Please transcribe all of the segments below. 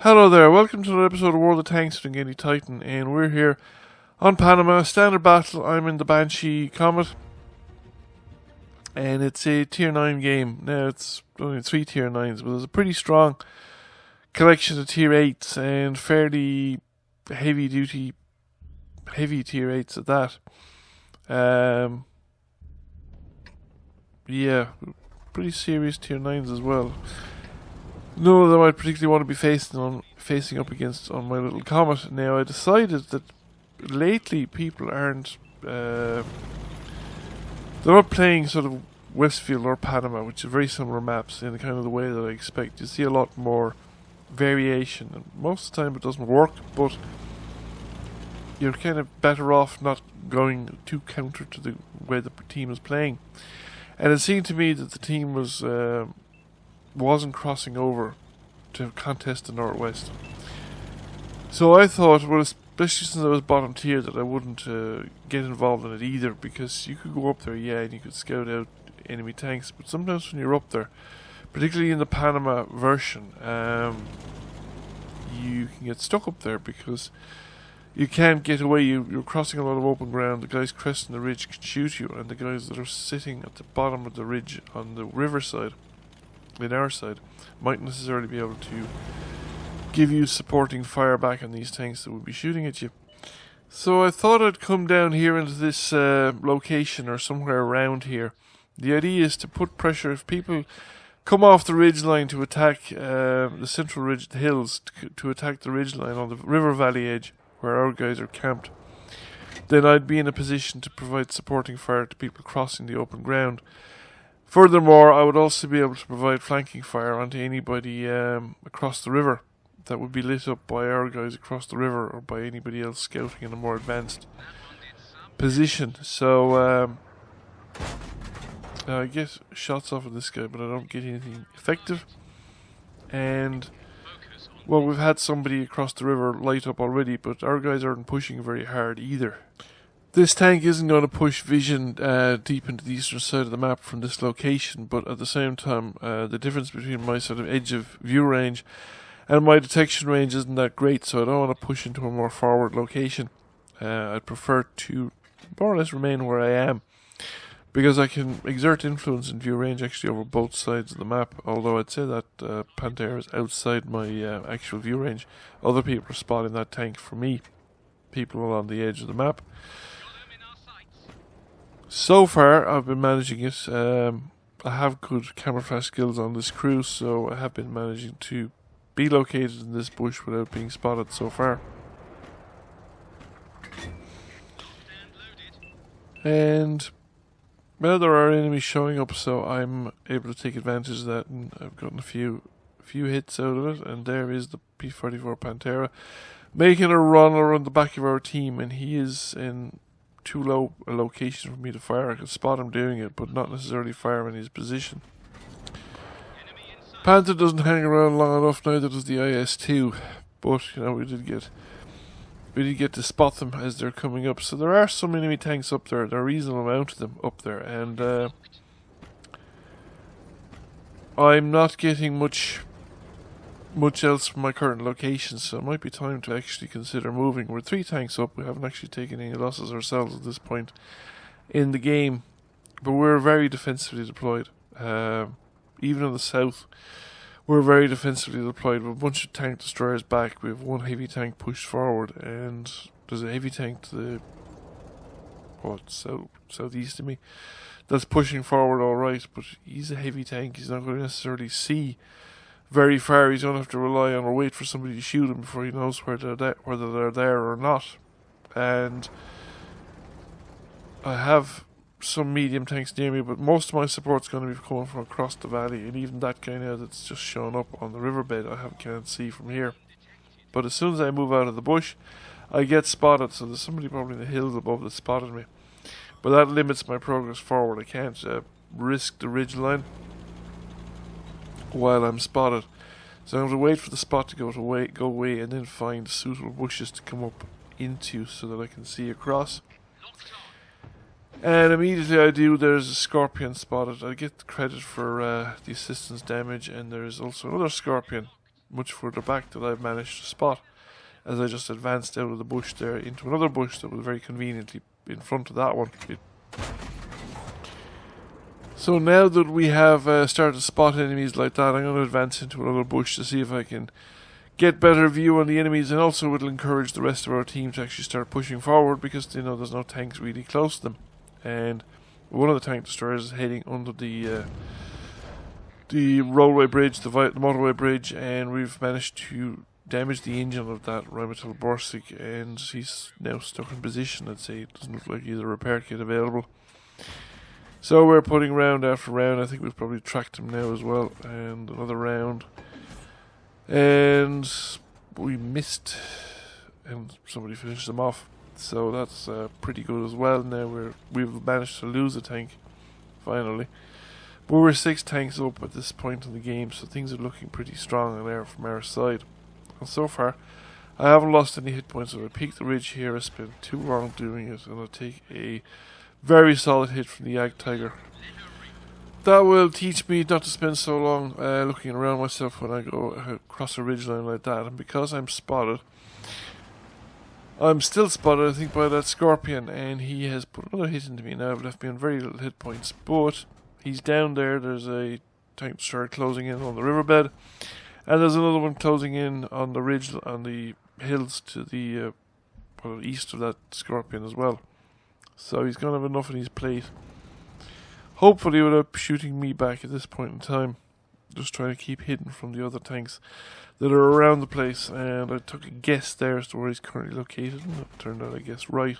Hello there, welcome to another episode of World of Tanks with Ngeni Titan, and we're here on Panama, standard battle. I'm in the Banshee Comet, and it's a tier 9 game. Now it's only 3 tier 9s, but there's a pretty strong collection of tier 8s, and fairly heavy tier 8s at that. Yeah, pretty serious tier 9s as well. None of them I particularly want to be facing up against on my little Comet. Now, I decided that lately people aren't they're not playing sort of Westfield or Panama, which are very similar maps in the kind of the way that I expect. You see a lot more variation, and most of the time it doesn't work, but you're kind of better off not going too counter to the way the team is playing. And it seemed to me that the team wasn't crossing over to contest the Northwest. So I thought, well, especially since I was bottom tier, that I wouldn't get involved in it either, because you could go up there, yeah, and you could scout out enemy tanks, but sometimes when you're up there, particularly in the Panama version, you can get stuck up there because you can't get away. You're crossing a lot of open ground. The guys cresting the ridge can shoot you, and the guys that are sitting at the bottom of the ridge on the riverside, in our side, might necessarily be able to give you supporting fire back on these tanks that would be shooting at you. So I thought I'd come down here into this location or somewhere around here. The idea is to put pressure. If people come off the ridge line to attack the central ridge, the hills, to attack the ridge line on the river valley edge where our guys are camped, then I'd be in a position to provide supporting fire to people crossing the open ground. Furthermore, I would also be able to provide flanking fire onto anybody across the river that would be lit up by our guys across the river, or by anybody else scouting in a more advanced position. So I get shots off of this guy, but I don't get anything effective. And well, we've had somebody across the river light up already, but our guys aren't pushing very hard either. This tank isn't going to push vision deep into the eastern side of the map from this location, but at the same time, the difference between my sort of edge of view range and my detection range isn't that great, so I don't want to push into a more forward location. I'd prefer to more or less remain where I am, because I can exert influence in view range actually over both sides of the map, although I'd say that Pantera is outside my actual view range. Other people are spotting that tank for me, people along the edge of the map. So far, I've been managing it. I have good camouflage skills on this crew, so I have been managing to be located in this bush without being spotted so far. And well, there are enemies showing up, so I'm able to take advantage of that, and I've gotten a few hits out of it. And there is the P-44 Pantera making a run around the back of our team, and he is in too low a location for me to fire. I can spot him doing it, but not necessarily fire in his position. Panther doesn't hang around long enough, neither does the IS-2, but you know, we did get to spot them as they're coming up. So there are some enemy tanks up there. There are a reasonable amount of them up there, and I'm not getting much else from my current location, so it might be time to actually consider moving. We're 3 tanks up. We haven't actually taken any losses ourselves at this point in the game, but we're very defensively deployed. Even in the south, we're very defensively deployed. We have a bunch of tank destroyers back. We have 1 heavy tank pushed forward, and there's a heavy tank to the southeast of me that's pushing forward all right, but he's a heavy tank. He's not going to necessarily see very far. He's going to have to rely on or wait for somebody to shoot him before he knows whether they're there or not. And I have some medium tanks near me, but most of my support's going to be coming from across the valley, and even that guy now that's just shown up on the riverbed can't see from here. But as soon as I move out of the bush, I get spotted, so there's somebody probably in the hills above that spotted me. But that limits my progress forward. I can't risk the ridge line while I'm spotted, so I'm going to wait for the spot to go away, and then find suitable bushes to come up into so that I can see across. And immediately I do, there's a scorpion spotted. I get the credit for the assistance damage, and there's also another scorpion much further back that I've managed to spot, as I just advanced out of the bush there into another bush that was very conveniently in front of that one. So now that we have started to spot enemies like that, I'm going to advance into another bush to see if I can get better view on the enemies, and also it'll encourage the rest of our team to actually start pushing forward, because there's no tanks really close to them. And one of the tank destroyers is heading under the railway bridge, the motorway bridge, and we've managed to damage the engine of that Rheinmetall Borsig, and he's now stuck in position. I'd say it doesn't look like either repair kit available. So we're putting round after round. I think we've probably tracked him now as well, and another round. And we missed, and somebody finished them off. So that's pretty good as well. Now we've managed to lose a tank, finally. But we're 6 tanks up at this point in the game, so things are looking pretty strong there from our side. And so far, I haven't lost any hit points. So I peaked the ridge here. I spent too long doing it, and I'll take a very solid hit from the Ag Tiger. That will teach me not to spend so long looking around myself when I go across a ridgeline like that. And because I'm spotted, I'm still spotted, I think, by that Scorpion, and he has put another hit into me now. I've left me on very little hit points, but he's down there. There's a tank destroyer closing in on the riverbed, and there's another one closing in on the ridge, on the hills to the east of that Scorpion as well. So he's going to have enough in his plate. Hopefully without shooting me back at this point in time. Just trying to keep hidden from the other tanks that are around the place. And I took a guess there as to where he's currently located, and it turned out I guessed right.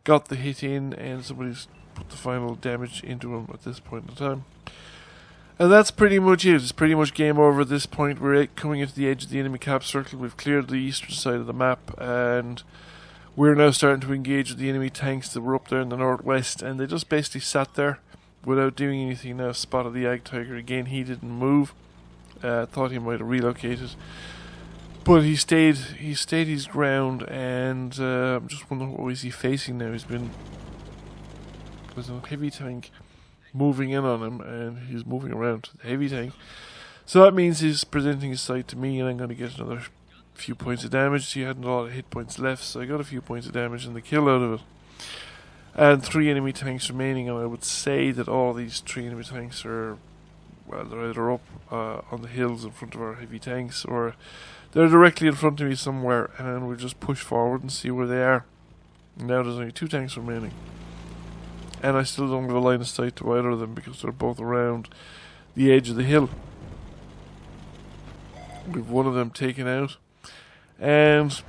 Got the hit in, and somebody's put the final damage into him at this point in time. And that's pretty much it. It's pretty much game over at this point. We're coming into the edge of the enemy cap circle. We've cleared the eastern side of the map, and we're now starting to engage with the enemy tanks that were up there in the northwest, and they just basically sat there without doing anything. Now spotted the Ag Tiger again. He didn't move. Thought he might have relocated, but he stayed his ground, and I'm just wondering what is he facing now. There's a heavy tank moving in on him, and he's moving around to the heavy tank. So that means he's presenting his sight to me, and I'm going to get another few points of damage. He hadn't a lot of hit points left, so I got a few points of damage and the kill out of it. And 3 enemy tanks remaining, and I would say that all these 3 enemy tanks are, well, they're either up on the hills in front of our heavy tanks, or they're directly in front of me somewhere, and we'll just push forward and see where they are. Now there's only 2 tanks remaining, and I still don't have a line of sight to either of them because they're both around the edge of the hill. We've one of them taken out, and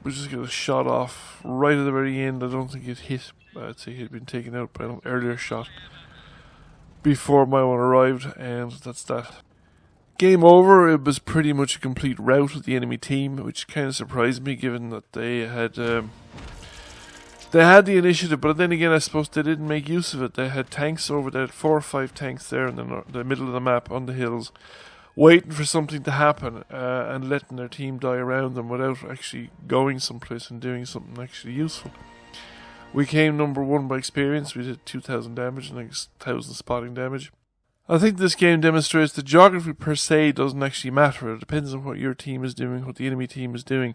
we just got a shot off right at the very end. I don't think it hit. I'd say he'd been taken out by an earlier shot before my one arrived, and that's that. Game over. It was pretty much a complete rout of the enemy team, which kind of surprised me given that they had the initiative, but then again I suppose they didn't make use of it. They had tanks over there, 4 or 5 tanks there in the middle of the map on the hills, waiting for something to happen and letting their team die around them without actually going someplace and doing something actually useful. We came number 1 by experience. We did 2,000 damage and 1,000 spotting damage. I think this game demonstrates that geography per se doesn't actually matter. It depends on what your team is doing, what the enemy team is doing.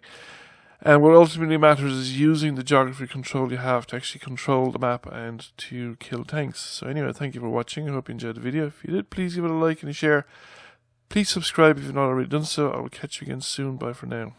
And what ultimately matters is using the geography control you have to actually control the map and to kill tanks. So anyway, thank you for watching. I hope you enjoyed the video. If you did, please give it a like and a share. Please subscribe if you've not already done so. I will catch you again soon. Bye for now.